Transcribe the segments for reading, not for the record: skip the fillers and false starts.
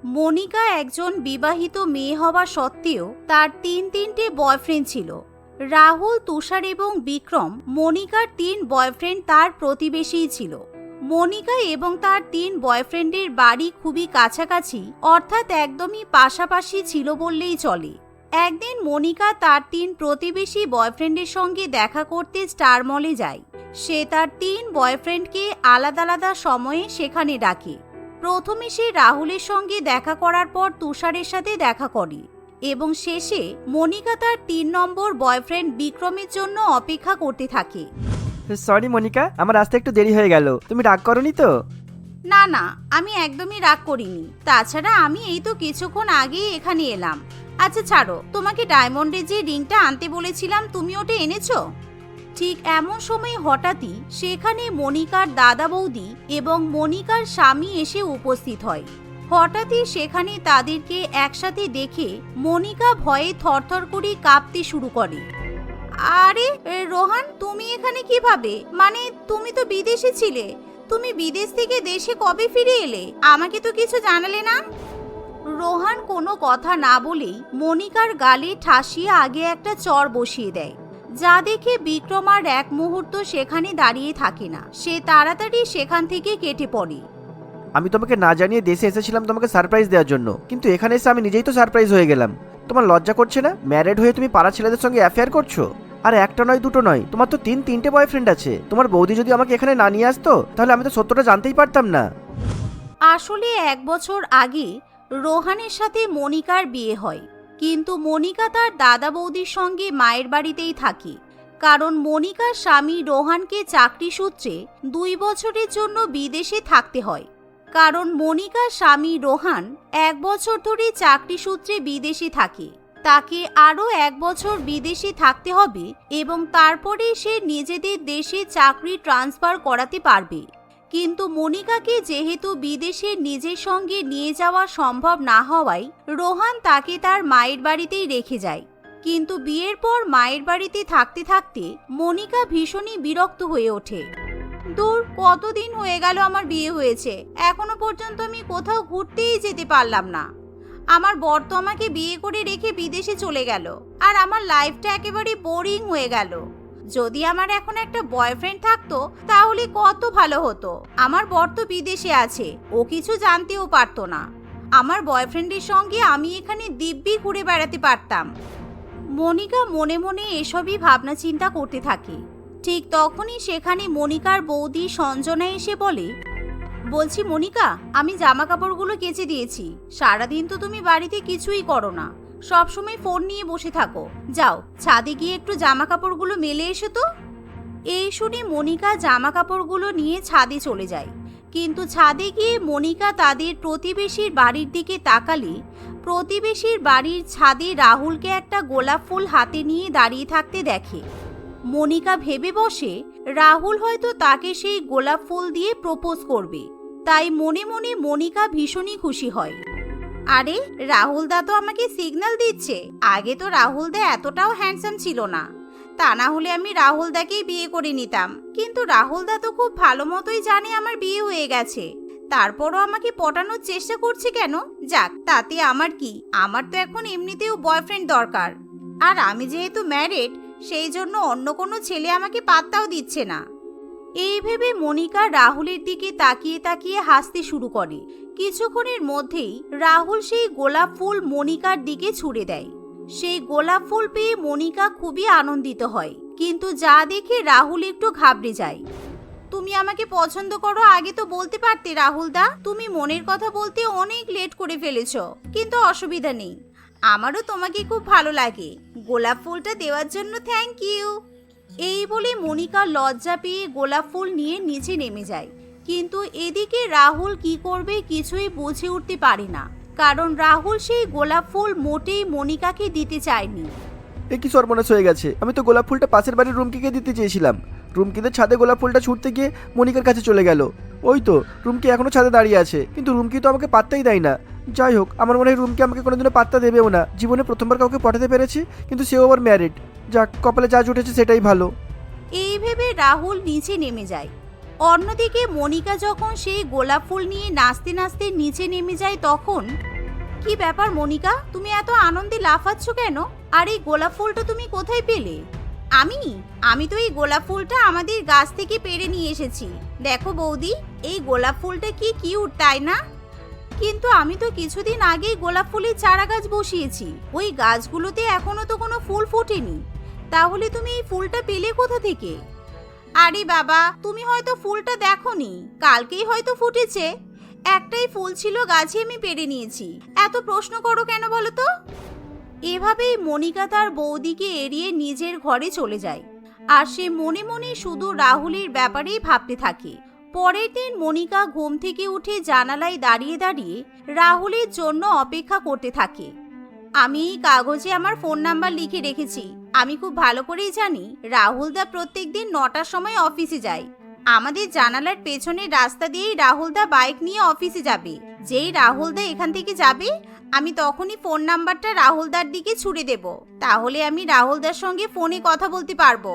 মনিকা একজন বিবাহিত মেয়ে হওয়া সত্ত্বেও তার তিনটে বয়ফ্রেন্ড ছিল। রাহুল, তুষার এবং বিক্রম মনিকার 3 বয়ফ্রেন্ড তার প্রতিবেশীই ছিল। মনিকা এবং তার 3 বয়ফ্রেন্ডের বাড়ি খুবই কাছাকাছি, অর্থাৎ একদমই পাশাপাশি ছিল বললেই চলে। একদিন মনিকা তার 3 প্রতিবেশী বয়ফ্রেন্ডের সঙ্গে দেখা করতে স্টার মলে যায়। সে তার 3 বয়ফ্রেন্ডকে আলাদা আলাদা সময়ে সেখানে ডাকে। প্রথমে সে রাহুলের সঙ্গে দেখা করার পর তুষারের সাথে দেখা করে এবং শেষে মনিকা তার 3 নম্বর বয়ফ্রেন্ড বিক্রমের জন্য অপেক্ষা করতে থাকে। সরি মনিকা, আমার আসতে একটু দেরি হয়ে গেল। তুমি রাগ করনি তো? না না, আমি একদমই রাগ করিনি। তাছাড়া আমি এই তো কিছুক্ষণ আগেই এখানে এলাম। আচ্ছা ছাড়ো, তোমাকে ডায়মন্ডের যে রিংটা আনতে বলেছিলাম তুমি ওটা এনেছো? ঠিক এমন সময় হঠাৎই সেখানে মনিকার দাদা বৌদি এবং মনিকার স্বামী এসে উপস্থিত হয়। হঠাৎই সেখানে তাদেরকে একসাথে দেখে মনিকা ভয়ে থরথর করে কাঁপতে শুরু করে। আরে রোহান, তুমি এখানে কিভাবে? মানে তুমি তো বিদেশে ছিলে। তুমি বিদেশ থেকে দেশে কবে ফিরে এলে? আমাকে তো কিছু জানালে না। রোহান কোনো কথা না বলেই মনিকার গালে ঠাসিয়ে আগে একটা চড় বসিয়ে দেয়, যা দেখে বিক্রম আর এক মুহূর্ত সেখানে দাঁড়িয়ে থাকে না। সে তাড়াতাড়ি সেখান থেকে কেটে পড়ে। আমি তোমাকে না জানিয়ে দেশে এসেছিলাম তোমাকে সারপ্রাইজ দেওয়ার জন্য, কিন্তু এখানে এসে আমি নিজেই তো সারপ্রাইজ হয়ে গেলাম। তোমার লজ্জা করছে না? ম্যারিড হয়ে তুমি পাড়া ছেলেদের সঙ্গে অ্যাফেয়ার করছো। আর একটা নয়, দুটো নয়, তোমার তো 3টে বয়ফ্রেন্ড আছে। তোমার বৌদি যদি আমাকে এখানে না নিয়ে আসতো তাহলে আমি তো সত্যটা জানতেই পারতাম না। আসলে 1 বছর আগে রোহানের সাথে মনিকার বিয়ে হয়, কিন্তু মনিকা তার দাদা বৌদির সঙ্গে মায়ের বাড়িতেই থাকে। কারণ মনিকার স্বামী রোহানকে চাকরি সূত্রে 2 বছরের জন্য বিদেশে থাকতে হয়। কারণ মনিকার স্বামী রোহান 1 বছর ধরে চাকরি সূত্রে বিদেশে থাকে, তাকে আরও 1 বছর বিদেশে থাকতে হবে এবং তারপরে সে নিজেদের দেশে চাকরি ট্রান্সফার করাতে পারবে। কিন্তু মনিকাকে যেহেতু বিদেশে নিজের সঙ্গে নিয়ে যাওয়া সম্ভব না হওয়ায় রোহান তাকে তার মায়ের বাড়িতেই রেখে যায়। কিন্তু বিয়ের পর মায়ের বাড়িতে থাকতে থাকতে মনিকা ভীষণই বিরক্ত হয়ে ওঠে। দূর, কতদিন হয়ে গেল আমার বিয়ে হয়েছে, এখনো পর্যন্ত আমি কোথাও ঘুরতেই যেতে পারলাম না। আমার বর তো আমাকে বিয়ে করে রেখে বিদেশে চলে গেল, আর আমার লাইফটা একেবারে বোরিং হয়ে গেল। যদি আমার এখন একটা বয়ফ্রেন্ড থাকতো তাহলে কত ভালো হতো। আমার বর তো বিদেশে আছে, ও কিছু জানতেও পারতো না। আমার বয়ফ্রেন্ডের সঙ্গে আমি এখানে দিব্যি ঘুরে বেড়াতে পারতাম। মনিকা মনে মনে এসবই ভাবনা চিন্তা করতে থাকে। ঠিক তখনই সেখানে মনিকার বৌদি সঞ্জনা এসে বলে, বলছি মনিকা, আমি জামা কাপড়গুলো কেচে দিয়েছি। সারাদিন তো তুমি বাড়িতে কিছুই করো না, সবসময় ফোন নিয়ে বসে থাকো। যাও, ছাদে গিয়ে একটু জামা কাপড়গুলো মেলে এসো তো। এই শুনে মনিকা জামা কাপড়গুলো নিয়ে ছাদে চলে যায়। কিন্তু ছাদে গিয়ে মনিকা তাদের প্রতিবেশীর বাড়ির দিকে তাকালে প্রতিবেশীর বাড়ির ছাদে রাহুলকে একটা গোলাপ ফুল হাতে নিয়ে দাঁড়িয়ে থাকতে দেখে। মনিকা ভেবে বসে রাহুল হয়তো তাকে সেই গোলাপ ফুল দিয়ে প্রপোজ করবে, তাই মনে মনে মনিকা ভীষণই খুশি হয়। আরে রাহুল দা তো আমাকে সিগন্যাল দিচ্ছে। আগে তো রাহুল দা এতটাও হ্যান্ডসাম ছিল না, তা না হলে আমি রাহুল দাকেই বিয়ে করে নিতাম। কিন্তু রাহুল দা তো খুব ভালো মতোই জানে আমার বিয়ে হয়ে গেছে, তারপরও আমাকে পটানোর চেষ্টা করছে কেন? যাক, তাতে আমার কি? আমার তো এখন এমনিতেও বয়ফ্রেন্ড দরকার, আর আমি যেহেতু ম্যারিড সেই জন্য অন্য কোনো ছেলে আমাকে পাত্তাও দিচ্ছে না। এই ভেবে মনিকা রাহুলের দিকে তাকিয়ে তাকিয়ে হাসতে শুরু করে। কিছুক্ষণের মধ্যেই রাহুল সেই গোলাপ ফুল মনিকার দিকে ছুঁড়ে দেয়। সেই গোলাপ ফুল পেয়ে মনিকা খুবই আনন্দিত হয়, কিন্তু যা দেখে রাহুল একটু ঘাবড়ে যায়। তুমি আমাকে পছন্দ করো আগে তো বলতে পারতে রাহুল দা। তুমি মনের কথা বলতে অনেক লেট করে ফেলেছো, কিন্তু অসুবিধা নেই, আমারও তোমাকে খুব ভালো লাগে। গোলাপ ফুলটা দেওয়ার জন্য থ্যাংক ইউ। এই বলে মনিকা লজ্জা পেয়ে গোলাপ ফুল নিয়ে নিচে নেমে যায়। কিন্তু এদিকে রাহুল কি করবে কিছুই বুঝে উঠতে পারে না, কারণ রাহুল সেই গোলাপ ফুল মোটেই মনিকাকে দিতে চায়নি। এ কি সর্বনাশ হয়ে গেছে! আমি তো গোলাপ ফুলটা পাশের বাড়ির রুমকিকে দিতে চেয়েছিলাম। রুমকিতে ছাদে গোলাপ ফুলটা ছুটতে গিয়ে মনিকার কাছে চলে গেল। ওই তো রুমকি এখনো ছাদে দাঁড়িয়ে আছে, কিন্তু রুমকি তো আমাকে পাত্তাই দেয় না। যাই হোক, আমার মনে হয় রুমকি আমাকে কোনোদিনও পাত্তা দেবেও না। জীবনে প্রথমবার কাউকে পটাতে পেরেছি, কিন্তু সেও আবার ম্যারিড। যাক, কপালে যা জুটেছে সেটাই ভালো। এই ভেবে রাহুল নিচে নেমে যায়। অন্যদিকে মনিকা যখন সেই গোলাপ ফুল নিয়ে নাচতে নাচতে নিচে নেমে যায় তখন কি ব্যাপার মনিকা, তুমি এত আনন্দে লাফাচ্ছ কেন? আর এই গোলাপ ফুলটা তুমি কোথায় পেলে? আমি তো এই গোলাপ ফুলটা আমাদের গাছ থেকে পেড়ে নিয়ে এসেছি। দেখো বৌদি, এই গোলাপ ফুলটা কি কিউট, তাই না? কিন্তু আমি তো কিছুদিন আগেই গোলাপ ফুলের চারা গাছ বসিয়েছি, ওই গাছগুলোতে এখনো তো কোনো ফুল ফোটেনি। তাহলে তুমি এই ফুলটা পেলে কোথা থেকে? আরে বাবা, তুমি হয়তো ফুলটা দেখোনি, কালকেই হয়তো ফুটেছে। একটাই ফুল ছিল গাছে, আমি পেড়ে নিয়েছি। এত প্রশ্ন করো কেন বলো তো? এভাবেই মনিকা তার বৌদিকে এড়িয়ে নিজের ঘরে চলে যায়, আর সে মনে মনে শুধু রাহুলের ব্যাপারেই ভাবতে থাকে। পরের দিন মনিকা ঘুম থেকে উঠে জানালায় দাঁড়িয়ে দাঁড়িয়ে রাহুলের জন্য অপেক্ষা করতে থাকে। আমি এই কাগজে আমার ফোন নাম্বার লিখে রেখেছি। আমি খুব ভালো করেই জানি রাহুলদা প্রত্যেকদিন 9টার সময় অফিসে যায়। আমাদের জানালার পেছনের রাস্তা দিয়েই রাহুলদা বাইক নিয়ে অফিসে যাবে। যেই রাহুলদা এখান থেকে যাবে, আমি তখনই ফোন নাম্বারটা রাহুলদার দিকে ছুড়ে দেব। তাহলে আমি রাহুলদার সঙ্গে ফোনে কথা বলতে পারবো।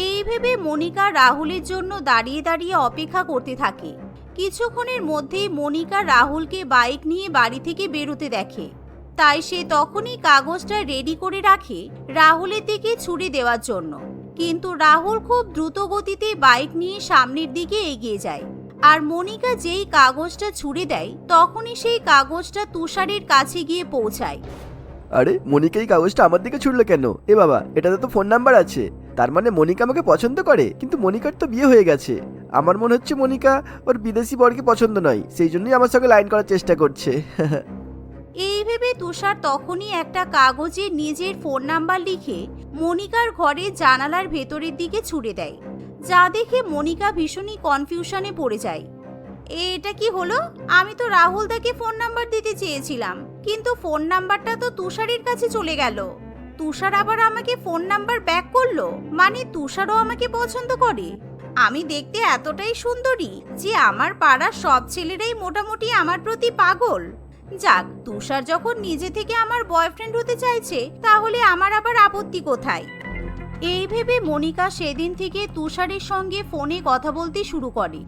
এই ভেবে মনিকা রাহুলের জন্য দাঁড়িয়ে দাঁড়িয়ে অপেক্ষা করতে থাকে। কিছুক্ষণের মধ্যেই মনিকা রাহুলকে বাইক নিয়ে বাড়ি থেকে বেরোতে দেখে। তাই সে তখনই কাগজটা রেডি করে রাখে রাহুলের দিকে ছুড়ে দেওয়ার জন্য। কিন্তু রাহুল খুব দ্রুত গতিতে বাইক নিয়ে সামনের দিকে এগিয়ে যায়। আর মনিকা যেই কাগজটা ছুড়ে দেয়, তখনই সেই কাগজটা তুষারের কাছে গিয়ে পৌঁছায়। আরে মনিকা এই কাগজটা আমার দিকে ছুড়লো কেন? এ বাবা, এটাতে তো ফোন নাম্বার আছে। তার মানে মনিকা আমাকে পছন্দ করে। কিন্তু মনিকার তো বিয়ে হয়ে গেছে। আমার মনে হচ্ছে মনিকা ওর বিদেশি বরকে পছন্দ নয়, সেই জন্যই আমার সঙ্গে লাইন করার চেষ্টা করছে। এই ভেবে তুষার তখনই একটা কাগজে নিজের ফোন নাম্বার লিখে মনিকার ঘরের জানালার ভেতরের দিকে ছুড়ে দেয়, যা দেখে মনিকা ভীষণই কনফিউশনে পড়ে যায়। এটা কি হলো? আমি তো রাহুলদাকে ফোন নাম্বার দিতে চেয়েছিলাম, কিন্তু ফোন নাম্বারটা তো তুষারের কাছে চলে গেল। তুষার আবার আমাকে ফোন নাম্বার ব্যাক করলো, মানে তুষারও আমাকে পছন্দ করে। আমি দেখতে এতটাই সুন্দরী যে আমার পাড়ার সব ছেলেরাই মোটামুটি আমার প্রতি পাগল। যাক, তুষার যখন নিজে থেকে আমার বয়ফ্রেন্ড হতে চাইছে, তাহলে আমার আবার আপত্তি কোথায়? এই ভেবে মনিকা সেদিন থেকে তুষারের সঙ্গে ফোনে কথা বলতে শুরু করে।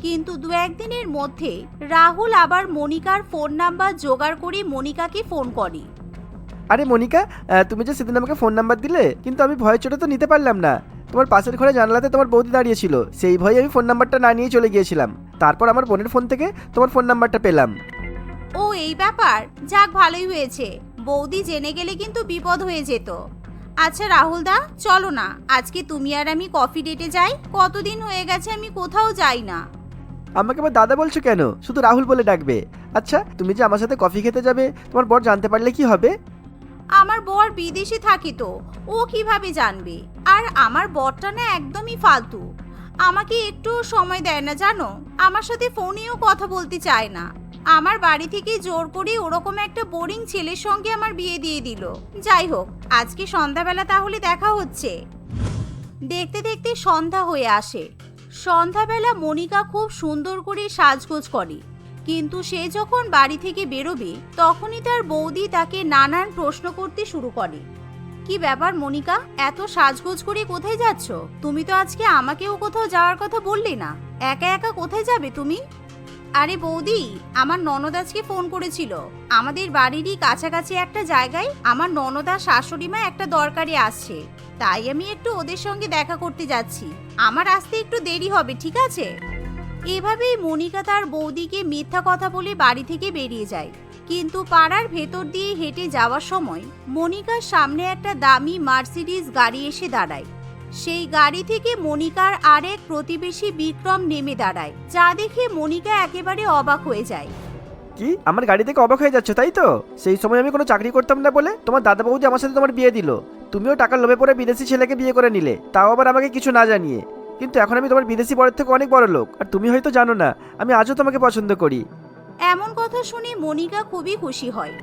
কিন্তু 2-1 দিনের মধ্যে রাহুল আবার মনিকার ফোন নাম্বার জোগাড় করে মনিকাকে ফোন করে। আরে মনিকা, তুমি যে সেদিন আমাকে ফোন নাম্বার দিলে, কিন্তু আমি ভয়ের চোটে তো নিতে পারলাম না। তোমার পাশের ঘরে জানালাতে তোমার বৌদি দাঁড়িয়েছিল, সেই ভয়ে আমি ফোন নাম্বারটা না নিয়ে চলে গিয়েছিলাম। তারপর আমার বোনের ফোন থেকে তোমার ফোন নাম্বারটা পেলাম। ও এই ব্যাপার, যাক ভালোই হয়েছে। বৌদি জেনে গেলে কিন্তু বিপদ হয়ে যেত। আচ্ছা রাহুলদা, চলো না আজকে তুমি আর আমি কফি ডেটে যাই। কতদিন হয়ে গেছে আমি কোথাও যাই না। আমাকে আবার দাদা বলছো কেন? শুধু রাহুল বলে ডাকবে। আচ্ছা, তুমি যে আমার সাথে কফি খেতে যাবে, তোমার বর জানতে পারলে কি হবে? আমার বর বিদেশে থাকে, তো ও কিভাবে জানবে? আর আমার বরটা না একদমই ফালতু, আমাকে একটু সময় দেয় না জানো। আমার সাথে ফোনেও কথা বলতে চায় না। আমার বাড়ি থেকে জোর করে ওরকম একটা বোরিং ছেলের সঙ্গে আমার বিয়ে দিয়ে দিল। যাই হোক, আজকে সন্ধ্যাবেলা তাহলে দেখা হচ্ছে। দেখতে দেখতে সন্ধ্যা হয়ে আসে। সন্ধ্যাবেলা মনিকা খুব সুন্দর করে সাজগোজ করে, কিন্তু সে যখন বাড়ি থেকে বেরোবে, তখনই তার বৌদি তাকে নানান প্রশ্ন করতে শুরু করে। কি ব্যাপার মনিকা, এত সাজগোজ করে কোথায় যাচ্ছ? তুমি তো আজকে আমাকেও কোথাও যাওয়ার কথা বললে না, একা একা কোথায় যাবে তুমি? আরে বৌদি, আমার ননদ আজকে ফোন করেছিল। আমাদের বাড়িরই কাছাকাছি একটা জায়গায় আমার ননদ আর শাশুড়ি মা একটা দরকারে আসছে, তাই আমি একটু ওদের সঙ্গে দেখা করতে যাচ্ছি। আমার আসতে একটু দেরি হবে, ঠিক আছে? এভাবেই মনিকা তার বৌদিকে মিথ্যা কথা বলে বাড়ি থেকে বেরিয়ে যায়। কিন্তু পাড়ার ভেতর দিয়ে হেঁটে যাওয়ার সময় মনিকার সামনে একটা দামি মার্সিডিজ গাড়ি এসে দাঁড়ায়। সেই গাড়ি থেকে মনিকার আরেক প্রতিবেশী বিক্রম নেমে দাঁড়ায়, যা দেখে মনিকা একেবারে অবাক হয়ে যায়। কি, আমার গাড়ি থেকে অবাক হয়ে যাচ্ছে তাই তো? সেই সময় আমি কোনো চাকরি করতাম না বলে তোমার দাদা বৌদি আমার সাথে তোমার বিয়ে দিল। তুমিও টাকার লোভে পড়ে বিদেশি ছেলেকে বিয়ে করে নিলে, তাও আবার আমাকে কিছু না জানিয়ে। কিন্তু এখন আমি তোমার বিদেশি বরের থেকে অনেক বড় লোক, আর তুমি হয়তো জানো না আমি আজও তোমাকে পছন্দ করি। এমন কথা শুনে মনিকা খুবই খুশি হয়।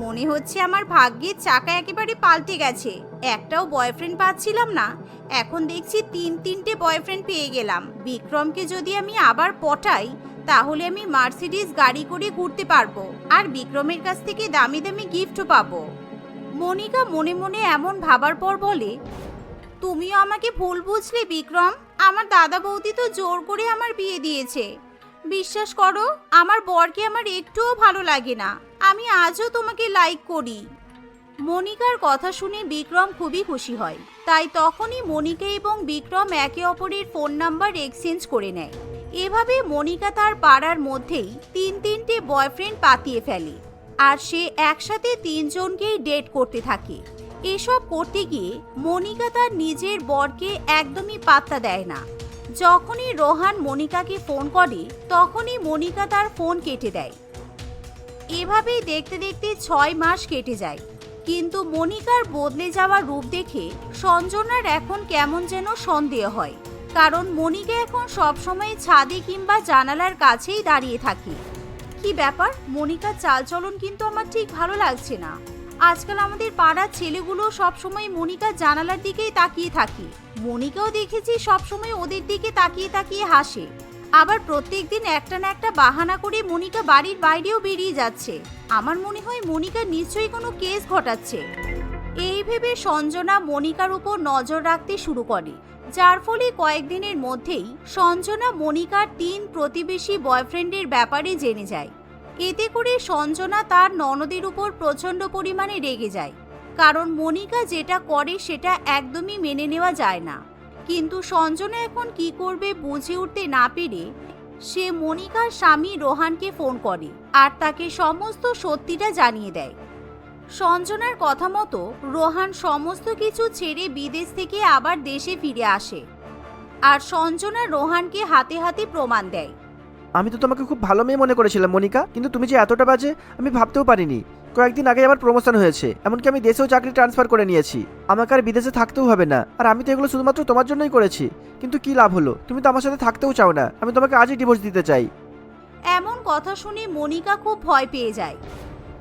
মনে হচ্ছে আমার ভাগ্যের চাকা একেবারে পাল্টে গেছে। একটাও বয়ফ্রেন্ড পাচ্ছিলাম না, এখন দেখছি 3-3টে বয়ফ্রেন্ড পেয়ে গেলাম। বিক্রমকে যদি আমি আবার পটাই, তাহলে আমি মার্সিডিজ গাড়ি করে ঘুরতে পারবো, আর বিক্রমের কাছ থেকে দামি দামি গিফটও পাবো। মনিকা মনে মনে এমন ভাবার পর বলে, তুমিও আমাকে ভুল বুঝলে বিক্রম। আমার দাদা বৌদি তো জোর করে আমার বিয়ে দিয়েছে। বিশ্বাস করো, আমার বরকে আমার একটুও ভালো লাগে না। আমি আজও তোমাকে লাইক করি। মনিকার কথা শুনে বিক্রম খুবই খুশি হয়। তাই তখনই মনিকা এবং বিক্রম একে অপরের ফোন নাম্বার এক্সচেঞ্জ করে নেয়। এভাবে মনিকা তার পাড়ার মধ্যেই তিনটে বয়ফ্রেন্ড পাতিয়ে ফেলে, আর সে একসাথে 3 জনকেই ডেট করতে থাকে। এসব করতে গিয়ে মনিকা তার নিজের বরকে একদমই পাত্তা দেয় না। যখনই রোহান মনিকাকে ফোন করে তখনই মনিকা তার ফোন কেটে দেয়। এভাবেই দেখতে দেখতে 6 মাস কেটে যায়। কিন্তু মনিকার বদলে যাওয়া রূপ দেখে সঞ্জনার এখন কেমন যেন সন্দেহ হয়, কারণ মনিকা এখন সবসময় ছাদে কিংবা জানালার কাছেই দাঁড়িয়ে থাকে। কি ব্যাপার, মনিকার চালচলন কিন্তু আমার ঠিক ভালো লাগছে না। আজকাল আমাদের পাড়ার ছেলেগুলো সবসময় মনিকার জানালার দিকেই তাকিয়ে থাকে। মনিকাও দেখেছি সবসময় ওদের দিকে তাকিয়ে তাকিয়ে হাসে। আবার প্রত্যেকদিন একটা না একটা বাহানা করে মনিকা বাড়ির বাইরেও বেরিয়ে যাচ্ছে। আমার মনে হয় মনিকা নিশ্চয়ই কোনো কেস ঘটাচ্ছে। এই ভেবে সঞ্জনা মনিকার উপর নজর রাখতে শুরু করে, যার ফলে কয়েকদিনের মধ্যেই সঞ্জনা মনিকার 3 প্রতিবেশী বয়ফ্রেন্ডের ব্যাপারে জেনে যায়। এতে করে সঞ্জনা তার ননদের উপর প্রচণ্ড পরিমাণে রেগে যায়, কারণ মনিকা যেটা করে সেটা একদমই মেনে নেওয়া যায় না। কিন্তু সঞ্জনা এখন কি করবে বুঝে উঠতে না পেরে সে মনিকার স্বামী রোহানকে ফোন করে আর তাকে সমস্ত সত্যিটা জানিয়ে দেয়। সঞ্জনার কথা মতো রোহান সমস্ত কিছু ছেড়ে বিদেশ থেকে আবার দেশে ফিরে আসে, আর সঞ্জনা রোহানকে হাতে হাতে প্রমাণ দেয়। আমি তো তোমাকে খুব ভালো মেয়ে মনে করেছিলাম মনিকা, কিন্তু তুমি যে এতটা বাজে আমি ভাবতেও পারিনি। কয়েকদিন আগে আমার প্রমোশন হয়েছে, এমনকি আমি দেশেও চাকরি ট্রান্সফার করে নিয়েছি। আমাকে আর বিদেশে থাকতেও হবে না। আর আমি তো এগুলো শুধুমাত্র তোমার জন্যই করেছি। কিন্তু কি লাভ হলো? তুমি তো আমার সাথে থাকতেও চাও না। আমি তোমাকে আজই ডিভোর্স দিতে চাই। এমন কথা শুনে মনিকা খুব ভয় পেয়ে যায়।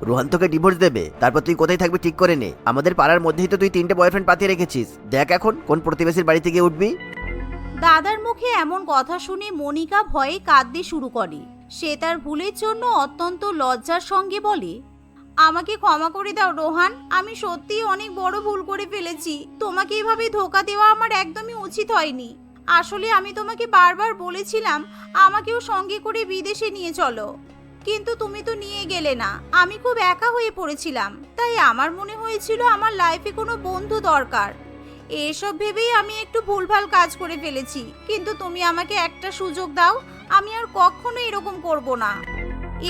রোহান তোকে ডিভোর্স দেবে, তারপর তুই কোথায় থাকবি ঠিক করে নে। আমাদের পাড়ার মধ্যেই তো তুই 3টে বয়ফ্রেন্ড পাতিয়ে রেখেছিস। দেখ এখন কোন প্রতিবেশীর বাড়িতে গিয়ে উঠবি। দাদার মুখে এমন কথা শুনে মনিকা ভয়ে কাঁদতে শুরু করে। সে তার ভুলের জন্য অত্যন্ত লজ্জার সঙ্গে বলে, আমাকে ক্ষমা করে দাও রোহান, আমি সত্যিই অনেক বড় ভুল করে ফেলেছি। তোমাকে এভাবে ধোকা দেওয়া আমার একদমই উচিত হয়নি। আসলে আমি তোমাকে বারবার বলেছিলাম আমাকেও সঙ্গে করে বিদেশে নিয়ে চলো, কিন্তু তুমি তো নিয়ে গেলে না। আমি খুব একা হয়ে পড়েছিলাম, তাই আমার মনে হয়েছিল আমার লাইফে কোনো বন্ধু দরকার। এসব ভেবেই আমি একটু ভুলভাল কাজ করে ফেলেছি, কিন্তু তুমি আমাকে একটা সুযোগ দাও, আমি আর কখনো এরকম করব না।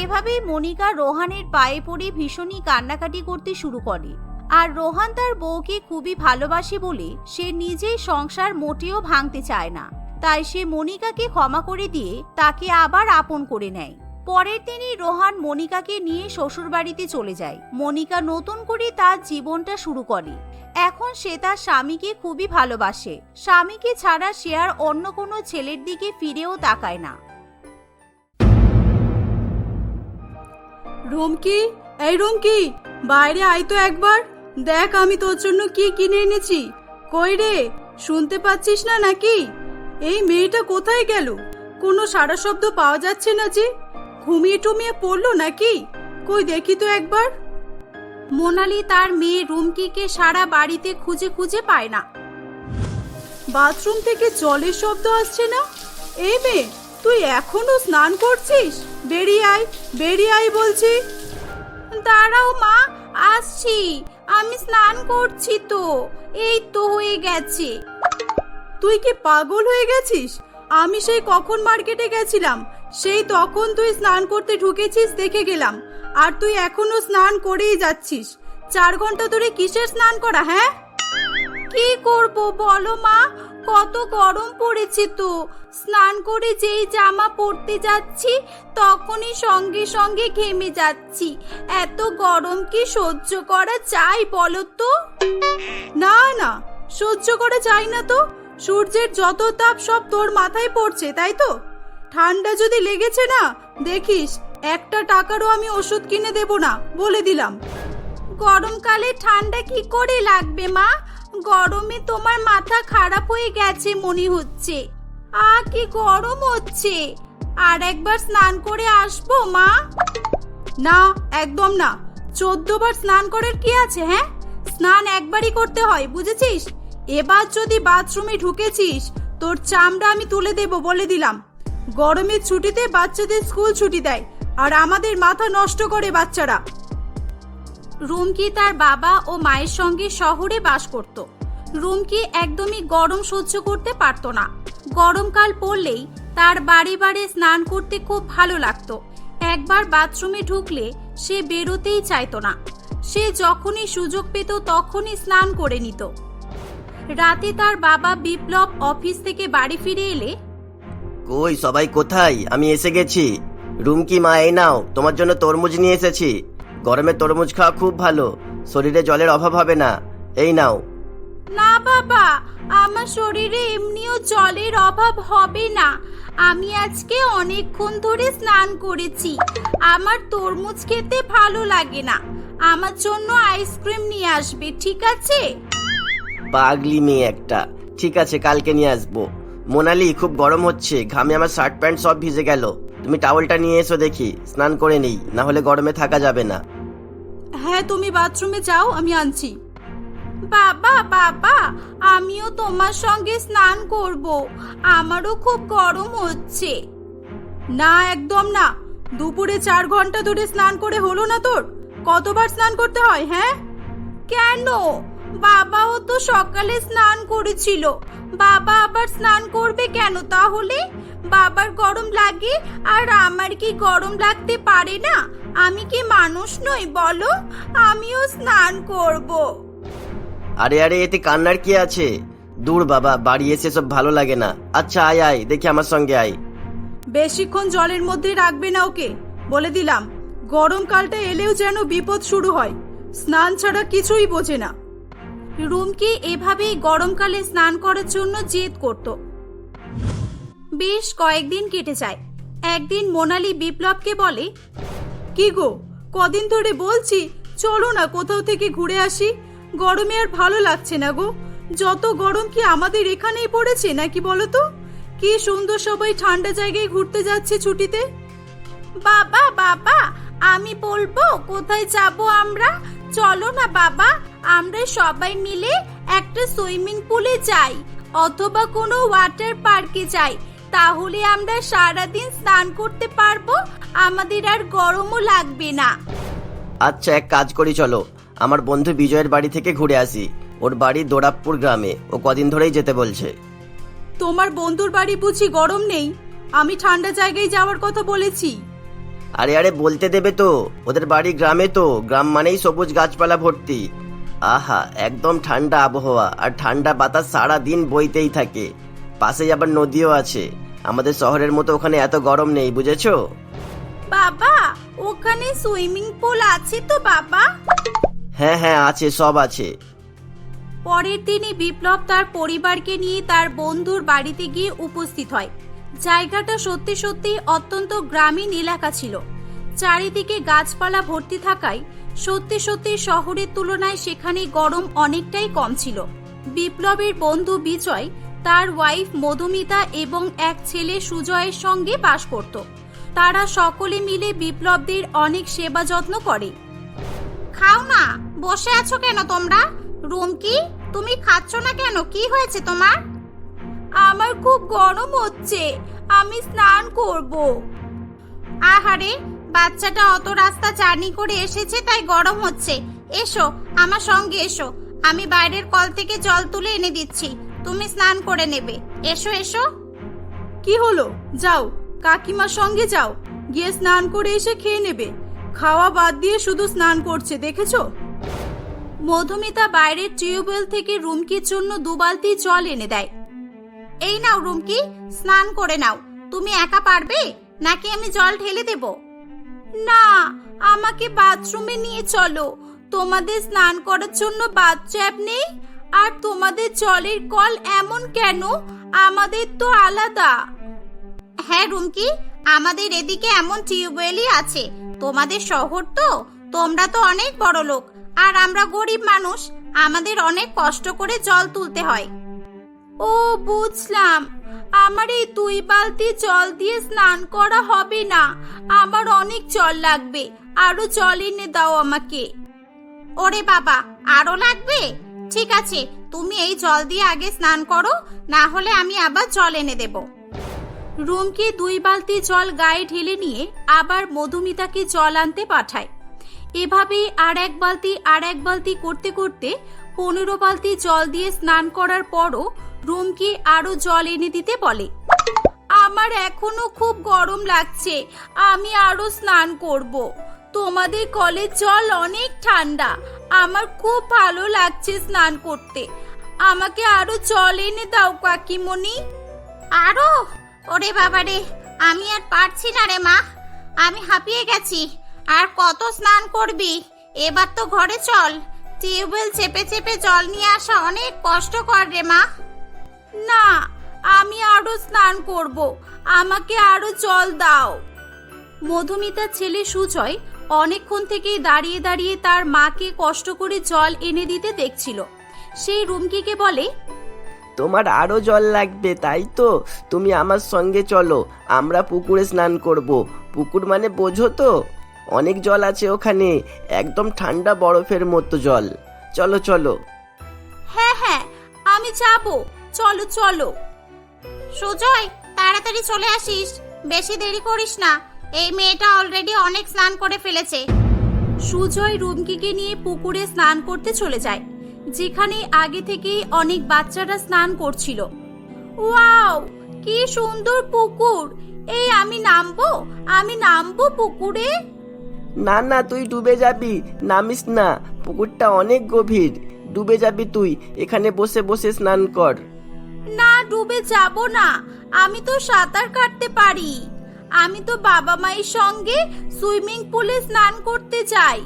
এভাবেই মনিকা রোহানের পায়ে পড়ে ভীষণই কান্নাকাটি করতে শুরু করে। আর রোহান তার বউকে খুবই ভালোবাসে বলে সে নিজেই সংসার মোটেও ভাঙতে চায় না। তাই সে মনিকাকে ক্ষমা করে দিয়ে তাকে আবার আপন করে নেয়। পরের দিনই রোহান মনিকাকে নিয়ে শ্বশুরবাড়িতে চলে যায়। মনিকা নতুন করে তার জীবনটা শুরু করে। এখন সে তার স্বামীকে খুবই ভালোবাসে। স্বামীকে ছাড়া সে আর অন্য কোনো ছেলের দিকে ফিরেও তাকায় না। রুমকি, এই রুমকি, বাইরে আয় তো একবার। দেখ আমি তোর জন্য কি কিনে এনেছি। কই রে, শুনতে পাচ্ছিস না নাকি? এই মেয়েটা কোথায় গেল? কোনো সারা শব্দ পাওয়া যাচ্ছে না যে। ঘুমিয়ে টুমিয়ে পড়লো নাকি? কই দেখি তো একবার। মোনালি তার মেয়ে রুমকিকে সারা বাড়িতে খুঁজে খুঁজে পায় না। বাথরুম থেকে জলের শব্দ আসছে না। এই মেয়ে, তুই এখনো স্নান করছিস? বেরিয়ে আয়, বেরিয়ে আয় বলছি। দাঁড়াও মা, আসছি। আমি স্নান করছি তো, এই তো হয়ে গেছে। তুই কি পাগল হয়ে গেছিস? আমি সেই কখন মার্কেটে গেছিলাম, সেই তখন তুই স্নান করতে ঢুকেছিস দেখে গেলাম। আর তুই এখনো স্নান করেই যাচ্ছিস। 4 ঘন্টা ধরে কিসের স্নান করা? হ্যাঁ, কি করব বলো মা, কত গরম পড়েছে তো। স্নান করে যেই জামা পরতে যাচ্ছি তখনই সঙ্গে সঙ্গে ঘেমে যাচ্ছি। এত গরম কি সহ্য করা যায় বলো তো? না না, সহ্য করা যায় না তো। সূর্যের যত তাপ সব তোর মাথায় পড়ছে, তাই তো? ঠান্ডা যদি লেগেছে না, দেখিস 1 টাকারও আমি ওষুধ কিনে দেব না, বলে দিলাম। গরমকালে ঠান্ডা কি করে লাগবে মা? গরমে তোমার মাথা খারাপ হয়ে গেছে মনে হচ্ছে। কি গরম হচ্ছে। আর একবার স্নান করে আসবো মা? না, একদম না। 14 বার স্নান করার কি আছে? হ্যাঁ, স্নান একবারই করতে হয়, বুঝেছিস? এবার যদি বাথরুমে ঢুকেছিস তোর চামড়া আমি তুলে দেব, বলে দিলাম। গরমের ছুটিতে বাচ্চাদের স্কুল ছুটি দেয় আর আমাদের মাথা নষ্ট করে বাচ্চারা। রুমকি তার বাবা ও মায়ের সঙ্গে শহরে বাস করত। রুমকি একদমই গরম সহ্য করতে পারত না। গরমকাল পড়লেই তার বাড়ি বাড়ি স্নান করতে খুব ভালো লাগতো। একবার বাথরুমে ঢুকলে সে বেরোতেই চাইতো না। সে যখনই সুযোগ পেত তখনই স্নান করে নিত। রাতে তার বাবা বিপ্লব অফিস থেকে বাড়ি ফিরে এলে, কই সবাই কোথায়? আমি এসে গেছি। রুমকি মা, এই নাও, তোমার জন্য তরমুজ নিয়ে এসেছি। গরমে তরমুজ খাওয়া খুব ভালো, শরীরে জলের অভাব হবে না। এই নাও। না বাবা, আমার শরীরে এমনিও জলের অভাব হবে না। আমি আজকে অনেকক্ষণ ধরে স্নান করেছি। আমার তরমুজ খেতে ভালো লাগে না। আমার জন্য আইসক্রিম নিয়ে আসবে, ঠিক আছে? পাগলি মেয়ে একটা। ঠিক আছে, কালকে নিয়ে আসবো। মোনালি, খুব গরম হচ্ছে, ঘামে আমার শার্ট প্যান্ট সব ভিজে গেল। তুমি টাওয়েলটা নিয়ে এসো, দেখি স্নান করে নেই, না হলে গরমে থাকা যাবে না। হ্যাঁ, তুমি বাথরুমে যাও, আমি আনছি। বাবা বাবা, আমিও তোমার সঙ্গে স্নান করব। আমারও খুব গরম হচ্ছে। না, একদম না। দুপুরে 4 ঘন্টা ধরে স্নান করে হলো না তোর? কতবার স্নান করতে হয়? হ্যাঁ, কেন? বাবাও তো সকালে স্নান করেছিল। বাবা আবার স্নান করবে কেন তাহলে? বাবার গরম লাগে আর আমার কি গরম লাগতে পারে না? আমি কি মানুষ নই বলো? আমিও স্নান করব। আরে আরে, এতে কান্নার কি আছে? দূর বাবা, বাড়ি এসে সব ভালো লাগে না। আচ্ছা আয় আয়, দেখি আমার সঙ্গে আয়। বেশিক্ষণ জলের মধ্যে রাখবে না ওকে, বলে দিলাম। গরমকালটা এলেও যেন বিপদ শুরু হয়। স্নান ছাড়া কিছুই বোঝে না। রুমকি এভাবেই গরমকালে স্নান করার জন্য জেদ করত। বেশ কয়েকদিন কেটে যায়। একদিন মোনালি বিপ্লবকে বলে, কি গো, কদিন ধরে বলছি চলো না কোথাও থেকে ঘুরে আসি। গরমে আর ভালো লাগছে না গো। যত গরম কি আমাদের এখানেই পড়েছে নাকি বলো তো? কি সুন্দর সবাই ঠান্ডা জায়গায় ঘুরতে যাচ্ছে ছুটিতে। বাবা বাবা, আমি বলবো কোথায় যাব আমরা? চলো না বাবা, আমরা সবাই মিলে একটা সুইমিং পুলে যাই অথবা কোনো ওয়াটার পার্কে যাই। তাহলে আমরা সারাদিন স্নান করতে পারবো, আমাদের আর গরমও লাগবে না। আচ্ছা, এক কাজ করি, চলো আমার বন্ধু বিজয়ের বাড়ি থেকে ঘুরে আসি। ওর বাড়ি দোরাবপুর গ্রামে, ও কদিন ধরেই যেতে বলছে। তোমার বন্ধুর বাড়ি বুঝি গরম নেই? আমি ঠান্ডা জায়গায় যাওয়ার কথা বলেছি। আরে আরে, বলতে দেবে তো? ওদের বাড়ি গ্রামে, তো গ্রাম মানেই সবুজ গাছপালা ভর্তি। আহা, একদম ঠান্ডা আবহাওয়া আর ঠান্ডা বাতাস সারা দিন বইতেই থাকে। পাশেই আবার নদীও আছে। আমাদের শহরের মতো ওখানে এত গরম নেই, বুঝেছো? বাবা, ওখানে সুইমিং পুল আছে তো বাবা? হ্যাঁ হ্যাঁ, আছে, সব আছে। পরের দিনই বিপ্লব তার পরিবারকে নিয়ে তার বন্ধুর বাড়িতে গিয়ে উপস্থিত হয়। জায়গাটা সত্যি সত্যি অত্যন্ত গ্রামীণ এলাকা ছিল। চারিদিকে গাছপালা ভর্তি থাকায় সত্যি সত্যি শহরের তুলনায় সেখানে গরম অনেকটাই কম ছিল। বিপ্লবের বন্ধু বিজয় তার ওয়াইফ মধুমিতা এবং এক ছেলে সুজয়ের সঙ্গে বাস করত। তারা সকলে মিলে বিপ্লবদের অনেক সেবা যত্ন করে। খাও না, বসে আছো কেন তোমরা? রুমকি, তুমি খাচ্ছ না কেন? কি হয়েছে তোমার? আমার খুব গরম হচ্ছে, আমি স্নান করব। আহারে, বাচ্চাটা অত রাস্তা জার্নি করে এসেছে তাই গরম হচ্ছে। এসো আমার সঙ্গে এসো, আমি বাইরের কল থেকে জল তুলে এনে দিচ্ছি, তুমি স্নান করে নেবে। এসো এসো। কি হলো? যাও, কাকিমার সঙ্গে যাও, গিয়ে স্নান করে এসে খেয়ে নেবে। খাওয়া বাদ দিয়ে শুধু স্নান করছে, দেখেছো? মধুমিতা বাইরের টিউবওয়েল থেকে রুমকির জন্য 2 বালতি জল এনে দেয়। এই নাও রুমকি, স্নান করে নাও। তুমি একা পারবে নাকি আমি জল ঢেলে দেব? না, আমাকে বাথরুমে নিয়ে চলো। তোমাদের স্নান করার জন্য বাথট্যাব নেই আর তোমাদের জলের কল এমন কেন? আমাদের তো আলাদা। হ্যাঁ রুমকি, আমাদের এদিকে এমন টিউবওয়েলই আছে। তোমাদের শহর তো, তোমরা তো অনেক বড় লোক আর আমরা গরিব মানুষ, আমাদের অনেক কষ্ট করে জল তুলতে হয়। ও বুঝলাম, আমার এই 2 বালতি জল দিয়ে স্নান করা হবে না, আমার অনেক জল লাগবে, আরো জল এনে দাও আমাকে। ওরে বাবা, আরো লাগবে? ঠিক আছে, তুমি এই জল দিয়ে আগে স্নান করো, না হলে আমি আবার জল এনে দেব। রুমকি 2 বালতি জল গায়ে ঢেলে নিয়ে আবার মধুমিতাকে জল আনতে পাঠায়। এভাবেই আর এক বালতি করতে করতে 15 বালতি জল দিয়ে স্নান করার পরও রুমকি আরো জল এনে দিতে বলে। আমার এখনো খুব গরম লাগছে, আমি আরো স্নান করব। তোমাদের কলের জল অনেক ঠান্ডা, আমার খুব ভালো লাগছে স্নান করতে। আমাকে আরো জল এনে দাও কাকিমণি। আরো? ওরে বাবারে, আমি আর পারছি না রে মা, আমি হাঁপিয়ে গেছি। আর কত স্নান করবি? এবার তো ঘরে চল, টিউবওয়েল চেপে চেপে জল নিয়ে আসা অনেক কষ্টকর রে মা। না, আমি আরো স্নান করব, আমাকে আরো জল দাও। মধুমিতার ছেলে সুজয় অনেকক্ষণ থেকেই দাঁড়িয়ে দাঁড়িয়ে তার মাকে কষ্ট করে জল এনে দিতে দেখছিল। সেই রুমকিকে বলে, তোমার আরো জল লাগবে তাই তো? তুমি আমার সঙ্গে চলো, আমরা পুকুরে স্নান করব। পুকুর মানে বোঝো তো, অনেক জল আছে ওখানে, একদম ঠান্ডা বরফের মতো জল। চলো চলো। হ্যাঁ হ্যাঁ, আমি যাব, চলো চলো। সুজয়, তাড়াতাড়ি চলে আসিস, বেশি দেরি করিস না, এই মেয়েটা অলরেডি অনেক স্নান করে ফেলেছে। সুজয় রুমকিকে নিয়ে পুকুরে স্নান করতে চলে যায়, যেখানে আগে থেকেই অনেক বাচ্চারা স্নান করছিল। ওয়াও, কি সুন্দর পুকুর! এই আমি নামবো পুকুরে? না না, তুই ডুবে যাবি, নামিস না, পুকুরটা অনেক গভীর, ডুবে যাবি তুই। এখানে বসে বসে স্নান কর। না, ডুবে যাব না, আমি তো সাঁতার কাটতে পারি। আমি তো বাবা মায়ের সঙ্গে সুইমিং পুলে স্নান করতে যাই।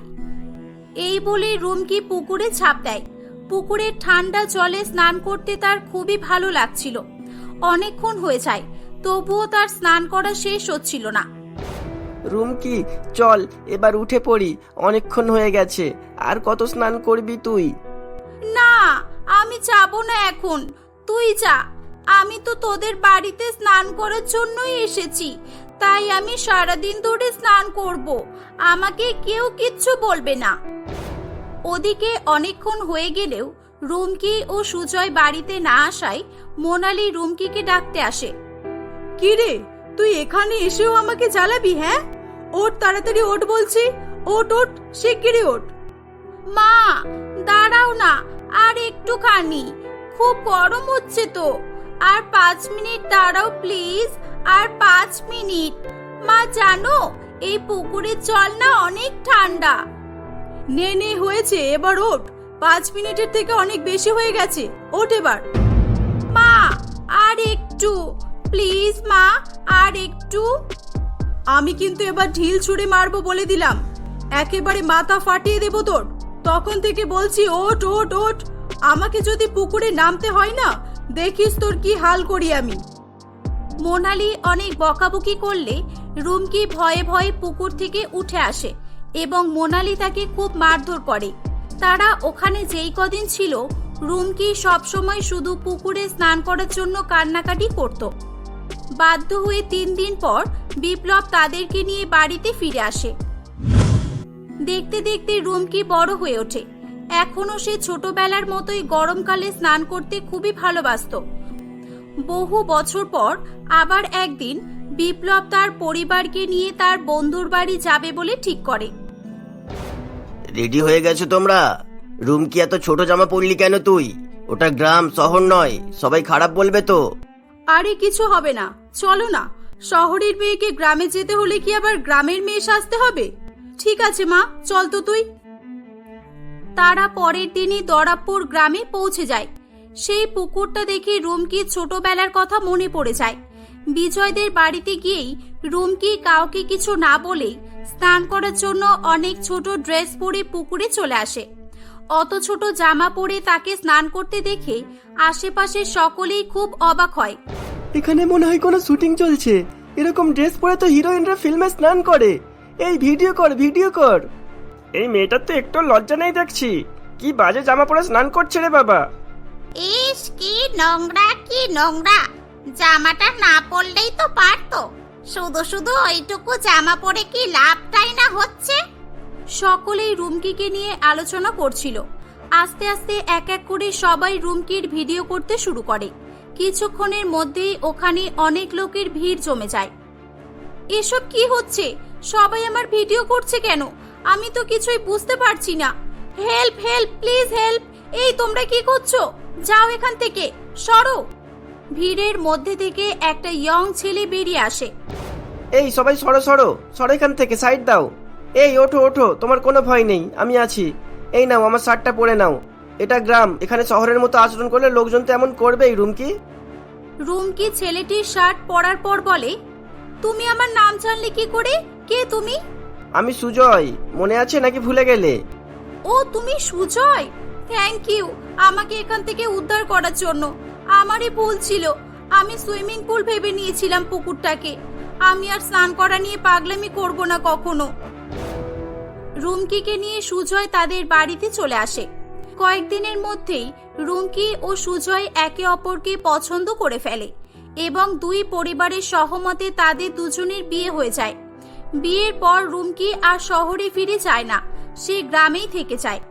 এই বলে রুমকি পুকুরে ঝাঁপ দেয়। পুকুরের ঠান্ডা জলে স্নান করতে তার খুবই ভালো লাগছিল। অনেকক্ষণ হয়ে যায়, তবুও তার স্নান করা শেষ হচ্ছিল না। রুমকি, চল এবার উঠে পড়ি, অনেকক্ষণ হয়ে গেছে। আর কত স্নান করবি তুই? না, আমি যাব না এখন, তুই যা। আমি তো তোদের বাড়িতে স্নান করার জন্যই এসেছি, তাই আমি সারাদিন ধরে স্নান করব, আমাকে কেউ কিচ্ছু বলবে না। ওদিকে অনেকক্ষণ হয়ে গেলেও রুমকি ও সুজয় বাড়িতে না আসায় মোনালি রুমকিকে ডাকতে আসে। কি রে, তুই এখানে এসেও আমাকে জ্বালাবি? হ্যাঁ, ওঠ তাড়াতাড়ি, ওঠ বলছি, ওঠ ওঠ, শিগগিরই ওঠ। মা, দাঁড়াও না, আর একটুখানি, খুব গরম হচ্ছে তো, আর 5 মিনিট দাঁড়াও প্লিজ, আর 5 মিনিট। মা জানো, এই পুকুরের জল না অনেক ঠান্ডা। নে নে, হয়েছে, এবার ওঠ, 5 মিনিটের থেকে অনেক বেশি হয়ে গেছে, ওঠ এবার। মা, আর একটু প্লিজ মা, আর একটু। আমি কিন্তু এবার ঢিল ছুঁড়ে মারবো বলে দিলাম, একেবারে মাথা ফাটিয়ে দেবো তোর। তখন থেকে বলছি ওঠ ওঠ ওঠ, আমাকে যদি পুকুরে নামতে হয় না, দেখিস তোর কি হাল করি আমি। মোনালি অনেক বকাবকি করলে রুমকি ভয়ে ভয়ে পুকুর থেকে উঠে আসে এবং মোনালি তাকে খুব মারধর করে। তারা ওখানে যেই কদিন ছিল, রুমকি সবসময় শুধু পুকুরে স্নান করার জন্য কান্নাকাটি করত। বাধ্য হয়ে 3 দিন পর বিপ্লব তাদেরকে নিয়ে বাড়িতে ফিরে আসে। দেখতে দেখতে রুমকি বড় হয়ে ওঠে। এখনো সে ছোটবেলার মতোই গরমকালে স্নান করতে খুবই ভালোবাসতো। বহু বছর পর আবার একদিন বিপ্লব তার পরিবারকে নিয়ে তার বন্ধুর বাড়ি যাবে বলে ঠিক করে। রেডি হয়ে গেছো তোমরা? রুমকি, এত ছোট জামা পরলি কেন তুই? ওটা গ্রাম, শহর নয়, সবাই খারাপ বলবে তো। আরে কিছু হবে না, চলো না, শহরের মেয়েকে গ্রামে যেতে হলে কি আবার গ্রামের মেয়ে সাজতে হবে? ঠিক আছে মা, চল তো তুই। তারা পরের দিনই দরাবপুর গ্রামে পৌঁছে যায়। সেই পুকুরটা দেখে রুমকির ছোটবেলার কথা মনে পড়ে যায়। বিজয়দের বাড়িতে গিয়েই রুমকি কাউকে কিছু না বলেই স্নান করার জন্য অনেক ছোট ড্রেস পরে পুকুরে চলে আসে। অত ছোট জামা পরে তাকে স্নান করতে দেখে আশেপাশের সকলেই খুব অবাক হয়। এখানে মনে হয় কোনো শুটিং চলছে, এরকম ড্রেস পরে তো হিরোইনরা ফিল্মে স্নান করে। এই ভিডিও কর। এই মেয়েটার তো একটু লজ্জা নেই দেখছি, কি বাজে জামা পরে স্নান করছে রে বাবা। ইস, কি নোংরা, জামাটা না পরলেই তো পারতো, শুধু শুধু ওইটুকু জামা পরে কি লাভটাই না হচ্ছে। সকলেই রুমকিকে নিয়ে আলোচনা করছিল। আস্তে আস্তে এক এক করে সবাই রুমকির ভিডিও করতে শুরু করে, কিছুক্ষণের মধ্যেই ওখানে অনেক লোকের ভিড় জমে যায়। এসব কি হচ্ছে? সবাই আমার ভিডিও করছে কেন? আমি তো কিছুই বুঝতে পারছি না। Help help, please help! এই তোমরা কি করছো? যাও এখান থেকে, সরো! ভিড়ের মধ্যে থেকে একটা ইয়ং ছেলে বেরিয়ে আসে। এই সবাই সরো সরো সরো এখান থেকে, সাইড দাও। এই ওঠো ওঠো, তোমার কোনো ভয় নেই, আমি আছি। এই নাও আমার শার্টটা পরে নাও। এটা গ্রাম, এখানে শহরের মতো আচরণ করলে লোকজন তো এমন করবেই। রুমকি রুমকি ছেলেটির শার্ট পরার পর বলে, তুমি আমার নাম জানলে কি করে? কে তুমি? আমি সুজয়, মনে আছে নাকি ভুলে গেলে? ও তুমি সুজয়, থ্যাংক ইউ আমাকে এখান থেকে উদ্ধার করার জন্য। আমারই ভুল ছিল, আমি সুইমিং পুল ভেবে নিয়েছিলাম পুকুরটাকে। আমি আর স্নান করা নিয়ে পাগলামি করব না কখনো। রুমকিকে নিয়ে সুজয় তাদের বাড়িতে চলে আসে। কয়েকদিনের মধ্যেই রুমকি ও সুজয় একে অপরকে পছন্দ করে ফেলে এবং দুই পরিবারের সহমতে তাদের দুজনের বিয়ে হয়ে যায়। বিয়ের পর রুমকি আর শহরে ফিরে যায় না, সে গ্রামেই থেকে যায়।